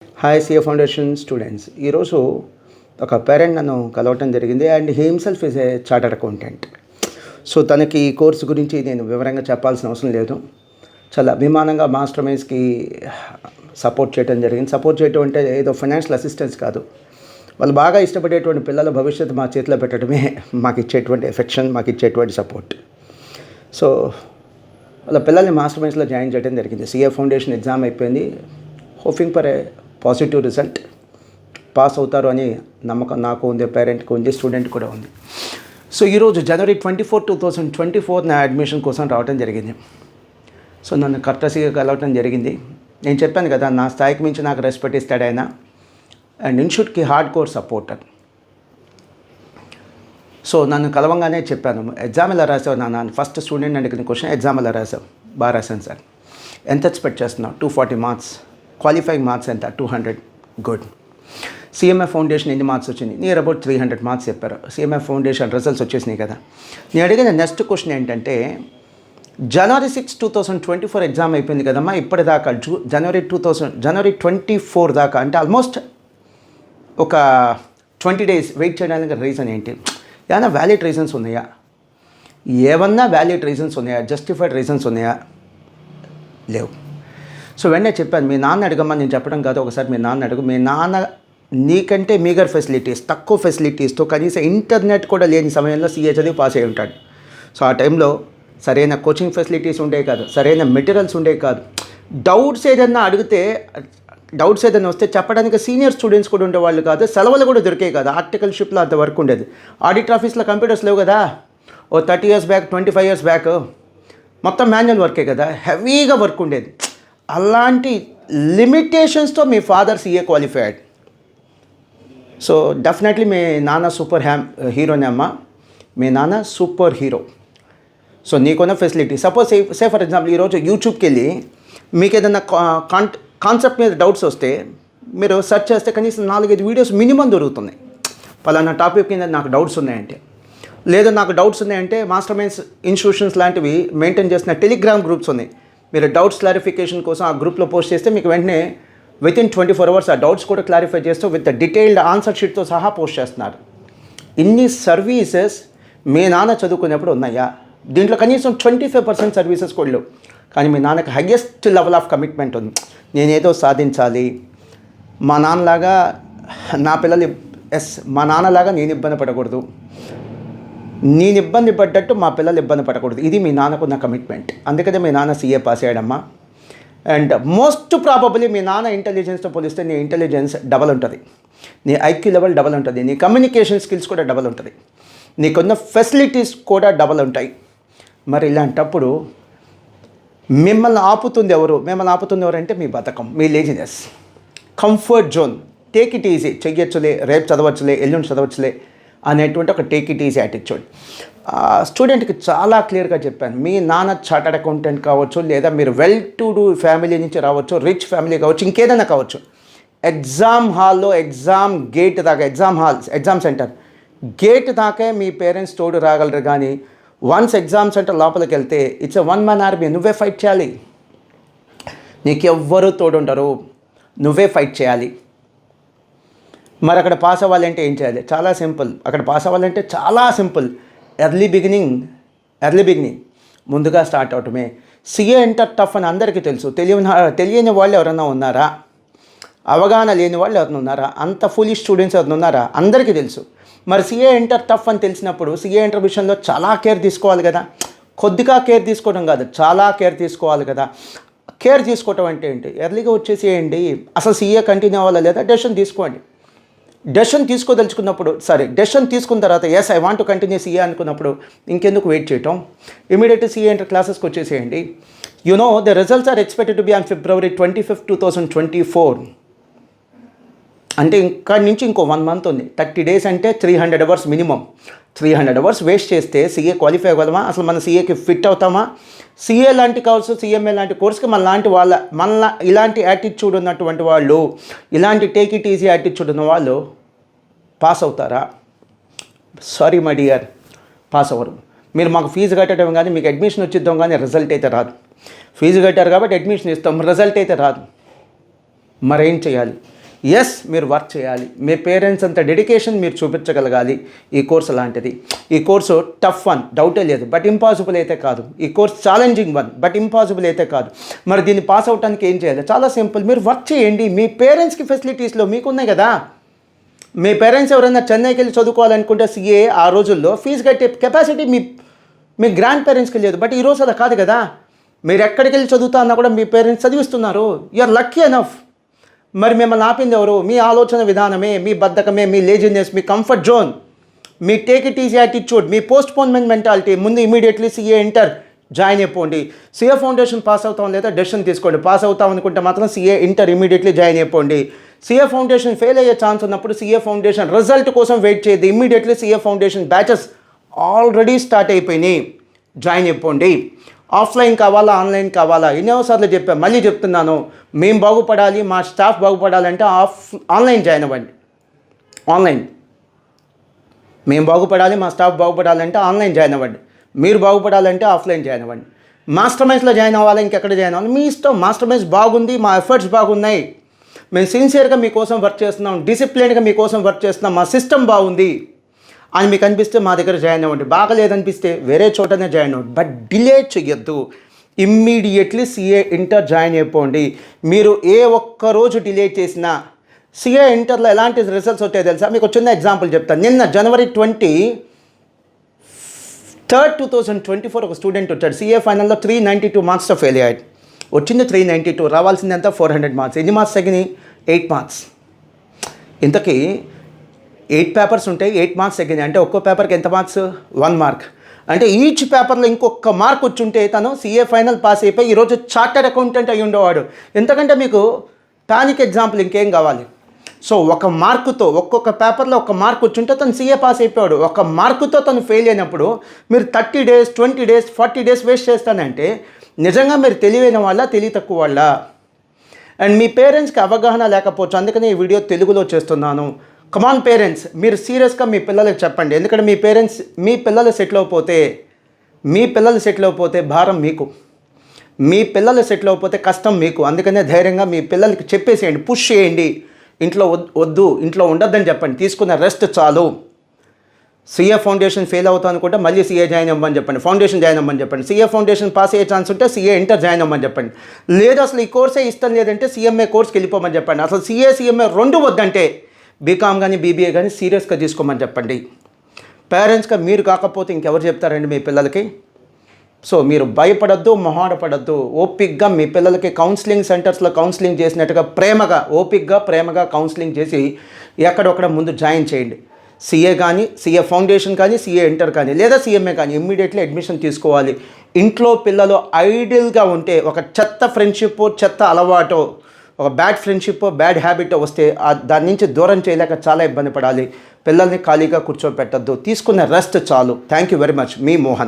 Hi CA foundation students. ఈరోజు ఒక parent నన్ను కలవటం జరిగింది and himself is a chartered accountant. So తనకి ఈ కోర్సు గురించి నేను వివరంగా చెప్పాల్సిన అవసరం లేదు. చాలా అభిమానంగా మాస్టర్ మైండ్స్కి సపోర్ట్ చేయడం జరిగింది. సపోర్ట్ చేయటం అంటే ఏదో ఫైనాన్షియల్ అసిస్టెన్స్ కాదు, వాళ్ళు బాగా ఇష్టపడేటువంటి పిల్లల భవిష్యత్తు మా చేతిలో పెట్టడమే మాకు ఇచ్చేటువంటి ఎఫెక్షన్, మాకు ఇచ్చేటువంటి సపోర్ట్. సో వాళ్ళ పిల్లల్ని మాస్టర్ మైండ్స్లో జాయిన్ చేయడం జరిగింది. సిఏ ఫౌండేషన్ ఎగ్జామ్ అయిపోయింది. Hoping for a positive result, pass అవుతారు అని నమ్మకం నాకు ఉంది, పేరెంట్కి ఉంది, స్టూడెంట్ కూడా ఉంది. సో ఈరోజు జనవరి 24, 2024 నా అడ్మిషన్ కోసం రావడం జరిగింది. సో నన్ను కర్టసీగా కలవటం జరిగింది. నేను చెప్పాను కదా, నా స్థాయికి మించి నాకు రెస్పెక్ట్ ఇస్తాడు ఆయన అండ్ ఇన్స్టిట్యూట్కి హార్డ్ కోర్ సపోర్టర్. సో నన్ను కలవంగానే చెప్పాను, ఎగ్జామ్ ఎలా రాసావు నాన్న? ఫస్ట్ స్టూడెంట్ అడిగిన క్వశ్చన్, ఎగ్జామ్ ఎలా రాసావు? బాగా రాశాను సార్. ఎంత ఎక్స్పెక్ట్ చేస్తున్నావు? 240 మార్క్స్. క్వాలిఫైయింగ్ మార్క్స్ ఎంత? 200. గుడ్. సిఎంఎఫ్ ఫౌండేషన్ ఎన్ని మార్క్స్ వచ్చింది? నియర్ అబౌట్ 300 మార్క్స్ చెప్పారు. సిఎంఎఫ్ ఫౌండేషన్ రిజల్ట్స్ వచ్చేసినాయి కదా. నేను అడిగిన నెక్స్ట్ క్వశ్చన్ ఏంటంటే, జనవరి 6, 2024 ఎగ్జామ్ అయిపోయింది కదమ్మా, ఇప్పటిదాకా జనవరి 24 దాకా, అంటే ఆల్మోస్ట్ ఒక 20 డేస్ వెయిట్ చేయడానికి రీజన్ ఏంటి? ఏమైనా వ్యాలిడ్ రీజన్స్ ఉన్నాయా? ఏమన్నా వ్యాలిడ్ రీజన్స్ ఉన్నాయా? జస్టిఫైడ్ రీజన్స్ ఉన్నాయా? లేవు. సో వెంటనే చెప్పాను, మీ నాన్న అడగమ్మని నేను చెప్పడం కాదు, ఒకసారి మీ నాన్న అడుగు. మీ నాన్న నీకంటే మీగర్ ఫెసిలిటీస్, తక్కువ ఫెసిలిటీస్తో, కనీసం ఇంటర్నెట్ కూడా లేని సమయంలో సీఏ చదివి పాస్ అయి ఉంటాడు. సో ఆ టైంలో సరైన కోచింగ్ ఫెసిలిటీస్ ఉండే కాదు, సరైన మెటీరియల్స్ ఉండే కాదు. డౌట్స్ ఏదన్నా వస్తే చెప్పడానికి సీనియర్ స్టూడెంట్స్ కూడా ఉండేవాళ్ళు కాదు, సెలవులు కూడా దొరికే కాదు. ఆర్టికల్షిప్లో అంత వర్క్ ఉండేది. ఆడిట్ ఆఫీస్లో కంప్యూటర్స్ లేవు కదా, ఓ 30 years బ్యాక్, 25 years బ్యాక్ మొత్తం మాన్యువల్ వర్కే కదా, హెవీగా వర్క్ ఉండేది. అలాంటి లిమిటేషన్స్తో మీ father CA qualified. So definitely మీ నాన్న సూపర్ హీరోనే అమ్మ, మీ నాన్న సూపర్ హీరో. సో నీకున్న facility, suppose say for example ఈరోజు యూట్యూబ్కి వెళ్ళి మీకు ఏదైనా కాన్సెప్ట్ మీద డౌట్స్ వస్తే మీరు సెర్చ్ చేస్తే కనీసం 4-5 వీడియోస్ మినిమం దొరుకుతున్నాయి. పలానా టాపిక్ కింద నాకు డౌట్స్ ఉన్నాయంటే, లేదా నాకు డౌట్స్ ఉన్నాయంటే మాస్టర్ మైండ్స్ ఇన్స్టిట్యూషన్స్ లాంటివి మెయింటైన్ చేసిన టెలిగ్రామ్ గ్రూప్స్ ఉన్నాయి. మీరు డౌట్స్ క్లారిఫికేషన్ కోసం ఆ గ్రూప్లో పోస్ట్ చేస్తే మీకు వెంటనే వితిన్ 24 hours ఆ డౌట్స్ కూడా క్లారిఫై చేస్తూ విత్ డీటెయిల్డ్ ఆన్సర్ షీట్తో సహా పోస్ట్ చేస్తున్నారు. ఇన్ని సర్వీసెస్ మీ నాన్న చదువుకునేప్పుడు ఉన్నాయా? దీంట్లో కనీసం 25% సర్వీసెస్ కూడా లేవు. కానీ మీ నాన్నకి హయ్యెస్ట్ లెవెల్ ఆఫ్ కమిట్మెంట్ ఉంది. నేనేదో సాధించాలి, మా నాన్నలాగా నా పిల్లలు మా నాన్నలాగా నేను ఇబ్బంది పడకూడదు, నేను ఇబ్బంది పడ్డట్టు మా పిల్లలు ఇబ్బంది పడకూడదు. ఇది మీ నాన్నకున్న కమిట్మెంట్. అందుకనే మీ నాన్న సీఏ పాస్ అయ్యాడమ్మా. అండ్ మోస్ట్ ప్రాబబ్లీ మీ నాన్న ఇంటెలిజెన్స్తో పోలిస్తే నీ ఇంటెలిజెన్స్ డబల్ ఉంటుంది, నీ ఐక్యూ లెవెల్ డబల్ ఉంటుంది, నీ కమ్యూనికేషన్ స్కిల్స్ కూడా డబల్ ఉంటుంది, నీకున్న ఫెసిలిటీస్ కూడా డబల్ ఉంటాయి. మరి ఇలాంటప్పుడు మిమ్మల్ని ఆపుతుంది ఎవరు? అంటే మీ బద్ధకం, మీ laziness, comfort zone. Take it easy, చెయ్యొచ్చులే, రేపు చదవచ్చులే, ఎల్లుండి చదవచ్చులే అనేటువంటి ఒక టేక్ ఇట్ ఈజీ యాటిట్యూడ్. స్టూడెంట్కి చాలా క్లియర్గా చెప్పాను, మీ నాన్న చార్టర్డ్ అకౌంటెంట్ కావచ్చు, లేదా మీరు వెల్ టు డూ ఫ్యామిలీ నుంచి రావచ్చు, రిచ్ ఫ్యామిలీ కావచ్చు, ఇంకేదైనా కావచ్చు. ఎగ్జామ్ హాల్లో ఎగ్జామ్ గేట్ దాకా, ఎగ్జామ్ సెంటర్ గేట్ దాకే మీ పేరెంట్స్ తోడు రాగలరు. కానీ వన్స్ ఎగ్జామ్ సెంటర్ లోపలికి వెళ్తే ఇట్స్ 1 man army. నువ్వే ఫైట్ చేయాలి, నీకు ఎవ్వరూ తోడుండరు, నువ్వే ఫైట్ చేయాలి. మరి అక్కడ పాస్ అవ్వాలంటే ఏం చేయాలి? చాలా సింపుల్. అక్కడ పాస్ అవ్వాలంటే చాలా సింపుల్. ఎర్లీ బిగినింగ్ ముందుగా స్టార్ట్ అవటమే. సీఏ ఎంటర్ టఫ్ అని అందరికీ తెలుసు. తెలియని వాళ్ళు ఎవరైనా ఉన్నారా? అవగాహన లేని వాళ్ళు ఎవరైనా ఉన్నారా? అంత ఫులిష్ స్టూడెంట్స్ ఎవరైనా ఉన్నారా? అందరికీ తెలుసు. మరి సీఏ ఎంటర్ టఫ్ అని తెలిసినప్పుడు సీఏ ఎంటర్ విషయంలో చాలా కేర్ తీసుకోవాలి కదా. కొద్దిగా కేర్ తీసుకోవడం కాదు, చాలా కేర్ తీసుకోవాలి కదా. కేర్ తీసుకోవటం అంటే ఏంటి? ఎర్లీగా వచ్చేసేయండి, అసలు సీఏ కంటిన్యూ అవ్వాలా లేదా డెసిషన్ తీసుకోండి. డెసిషన్ తీసుకోదలుచుకున్నప్పుడు డెసిషన్ తీసుకున్న తర్వాత yes I want to continue CA అనుకున్నప్పుడు ఇంకెందుకు వెయిట్ చేయటం? ఇమీడియట్గా సీఏ ఎంటర్ క్లాసెస్కి వచ్చేసేయండి. The results are expected to be on February 25, 2024. అంటే ఇక్కడి నుంచి ఇంకో 1 month ఉంది. 30 days అంటే 300 hours మినిమం. 300 hours వేస్ట్ చేస్తే సీఏ క్వాలిఫై అవ్వగలమా? అసలు మన సీఏకి ఫిట్ అవుతామా? సీఏ లాంటి కోర్సు, సిఎంఏ లాంటి కోర్సుకి మన ఇలాంటి యాటిట్యూడ్ ఉన్నటువంటి వాళ్ళు, ఇలాంటి టేక్ ఇట్ ఈజీ యాటిట్యూడ్ ఉన్న వాళ్ళు పాస్ అవుతారా? సారీ మై డియర్, పాస్ అవ్వరు. మీరు మాకు ఫీజు కట్టడం కానీ, మీకు అడ్మిషన్ వచ్చిద్దాం కానీ రిజల్ట్ అయితే రాదు. ఫీజు కట్టారు కాబట్టి అడ్మిషన్ ఇస్తాం, రిజల్ట్ అయితే రాదు. మరేం చేయాలి? ఎస్, మీరు వర్క్ చేయాలి. మీ పేరెంట్స్ అంత డెడికేషన్ మీరు చూపించగలగాలి. ఈ కోర్సు లాంటిది. ఈ కోర్సు టఫ్ వన్, డౌటే లేదు, బట్ ఇంపాసిబుల్ అయితే కాదు. ఈ course challenging one, but impossible అయితే కాదు. మరి దీన్ని పాస్ అవడానికి ఏం చేయాలి? చాలా సింపుల్, మీరు వర్క్ చేయండి. మీ పేరెంట్స్కి ఫెసిలిటీస్లో మీకున్నాయి కదా. మీ పేరెంట్స్ ఎవరైనా చెన్నైకి వెళ్ళి చదువుకోవాలనుకుంటే సిఏ ఆ రోజుల్లో ఫీజు కట్టే కెపాసిటీ మీ గ్రాండ్ పేరెంట్స్కి లేదు. బట్ ఈరోజు అలా కాదు కదా. మీరు ఎక్కడికి వెళ్ళి చదువుతా అన్నా కూడా మీ పేరెంట్స్ చదివిస్తున్నారు. You're lucky enough. మరి మిమ్మల్ని ఆపింది ఎవరు? మీ ఆలోచన విధానమే, మీ బద్ధకమే, మీ లేజినెస్, మీ కంఫర్ట్ జోన్, మీ టేక్ ఇట్ ఈజీ యాటిట్యూడ్, మీ పోస్ట్పోన్మెంట్ మెంటాలిటీ. ముందు ఇమీడియట్లీ సిఏ ఇంటర్ జాయిన్ అయిపోండి. సిఏ ఫౌండేషన్ పాస్ అవుతాం లేదా డెసిషన్ తీసుకోండి. పాస్ అవుతాం అనుకుంటే మాత్రం సిఏ ఇంటర్ ఇమీడియట్లీ జాయిన్ అయిపోండి. సిఏ ఫౌండేషన్ ఫెయిల్ అయ్యే ఛాన్స్ ఉన్నప్పుడు సిఏ ఫౌండేషన్ రిజల్ట్ కోసం వెయిట్ చేయద్దు. Immediately CA foundation batches already start అయిపోయినాయి, జాయిన్ అయిపోండి. ఆఫ్లైన్ కావాలా, ఆన్లైన్ కావాలా? ఎన్నోసార్లు చెప్పాను, మళ్ళీ చెప్తున్నాను. మేము బాగుపడాలి, మా స్టాఫ్ బాగుపడాలంటే ఆన్లైన్ జాయిన్ అవ్వండి. ఆన్లైన్. మేము బాగుపడాలి, మా స్టాఫ్ బాగుపడాలంటే ఆన్లైన్ జాయిన్ అవ్వండి. మీరు బాగుపడాలంటే ఆఫ్లైన్ జాయిన్ అవ్వండి. మాస్టర్ మైండ్స్లో జాయిన్ అవ్వాలి, ఇంకెక్కడ జాయిన్ అవ్వాలి మీ ఇష్టం. మాస్టర్ మైండ్స్ బాగుంది, మా ఎఫర్ట్స్ బాగున్నాయి, మేము సిన్సియర్గా మీకోసం వర్క్ చేస్తున్నాం, డిసిప్లిన్గా మీకోసం వర్క్ చేస్తున్నాం, మా సిస్టమ్ బాగుంది అని మీకు అనిపిస్తే మా దగ్గర జాయిన్ అవ్వండి. బాగలేదనిపిస్తే వేరే చోటనే జాయిన్ అవ్వండి. బట్ డిలే చెయ్యొద్దు. ఇమ్మీడియట్లీ సిఏ ఇంటర్ జాయిన్ అయిపోండి. మీరు ఏ ఒక్క రోజు డిలే చేసినా సిఏ ఇంటర్లో ఎలాంటి రిజల్ట్స్ వచ్చాయో తెలుసా? మీకు చిన్న ఎగ్జాంపుల్ చెప్తాను. నిన్న January 23, 2024 ఒక స్టూడెంట్ వచ్చాడు. సిఏ ఫైనల్లో 392 మార్క్స్తో ఫెయిల్ అయ్యాడు. వచ్చింది 392, రావాల్సింది ఎంత 400 మార్క్స్. ఎన్ని మార్క్స్ తగ్గినాయి? 8 మార్క్స్. ఇంతకీ 8 పేపర్స్ ఉంటాయి, 8 మార్క్స్ తగ్గినాయి. అంటే ఒక్కో పేపర్కి ఎంత మార్క్స్? 1 మార్క్. అంటే ఈచ్ పేపర్లో ఇంకొక మార్క్ వచ్చి ఉంటే తను సిఏ ఫైనల్ పాస్ అయిపోయి ఈరోజు చార్టర్డ్ అకౌంటెంట్ అయ్యి ఉండేవాడు. ఎందుకంటే మీకు పానిక్ ఎగ్జాంపుల్ ఇంకేం కావాలి? సో ఒక మార్కుతో, ఒక్కొక్క పేపర్లో ఒక మార్క్ వచ్చి ఉంటే తను సిఏ పాస్ అయిపోయాడు. ఒక మార్కుతో తను ఫెయిల్ అయినప్పుడు మీరు 30 డేస్, 20 డేస్, 40 డేస్ వేస్ట్ చేస్తానంటే నిజంగా మీరు తెలివైన వాళ్ళ, తెలివి తక్కువ వాళ్ళ? అండ్ మీ పేరెంట్స్కి అవగాహన లేకపోవచ్చు, అందుకని ఈ వీడియో తెలుగులో చేస్తున్నాను. కమాన్ పేరెంట్స్, మీరు సీరియస్గా మీ పిల్లలకు చెప్పండి. ఎందుకంటే మీ పేరెంట్స్, మీ పిల్లలు సెటిల్ అయిపోతే భారం మీకు, మీ పిల్లలు సెటిల్ అయిపోతే కష్టం మీకు. అందుకనే ధైర్యంగా మీ పిల్లలకి చెప్పేసేయండి, పుష్ చేయండి. ఇంట్లో వద్దు, ఇంట్లో ఉండొద్దని చెప్పండి, తీసుకున్న రెస్ట్ చాలు. సిఏ ఫౌండేషన్ ఫెయిల్ అవుతాను అనుకుంటే మళ్ళీ సిఏ జాయిన్ అవ్వమని చెప్పండి, ఫౌండేషన్ జాయిన్ అవ్వమని చెప్పండి. సిఏ ఫౌండేషన్ పాస్ అయ్యే ఛాన్స్ ఉంటే సిఏ ఇంటర్ జాయిన్ అవ్వమని చెప్పండి. లేదు అసలు ఈ కోర్సే ఇష్టం లేదంటే సిఎంఏ కోర్స్కి వెళ్ళిపోమని చెప్పండి. అసలు సిఏ రెండు వద్దంటే బీకామ్ కానీ బీబీఏ కానీ సీరియస్గా తీసుకోమని చెప్పండి. పేరెంట్స్గా మీరు కాకపోతే ఇంకెవరు చెప్తారండి మీ పిల్లలకి? సో మీరు భయపడద్దు, మొహాడపడద్దు. ఓపిక్గా మీ పిల్లలకి కౌన్సిలింగ్ సెంటర్స్లో కౌన్సిలింగ్ చేసినట్టుగా ప్రేమగా కౌన్సిలింగ్ చేసి ఎక్కడొక్కడ ముందు జాయిన్ చేయండి. సిఏ కానీ, సిఏ ఫౌండేషన్ కానీ, సిఏ ఇంటర్ కానీ, లేదా సిఎంఏ కానీ ఇమ్మీడియట్లీ అడ్మిషన్ తీసుకోవాలి. ఇంట్లో పిల్లలు ఐడియల్గా ఉంటే, ఒక చెత్త ఫ్రెండ్షిప్, చెత్త అలవాటు, ఒక బ్యాడ్ ఫ్రెండ్షిప్, బ్యాడ్ హ్యాబిట్ వస్తే దాని నుంచి దూరం చేయలేక చాలా ఇబ్బంది పడాలి. పిల్లల్ని ఖాళీగా కూర్చోపెట్టద్దు, తీసుకున్న రెస్ట్ చాలు. Thank you very much. Me Mohan.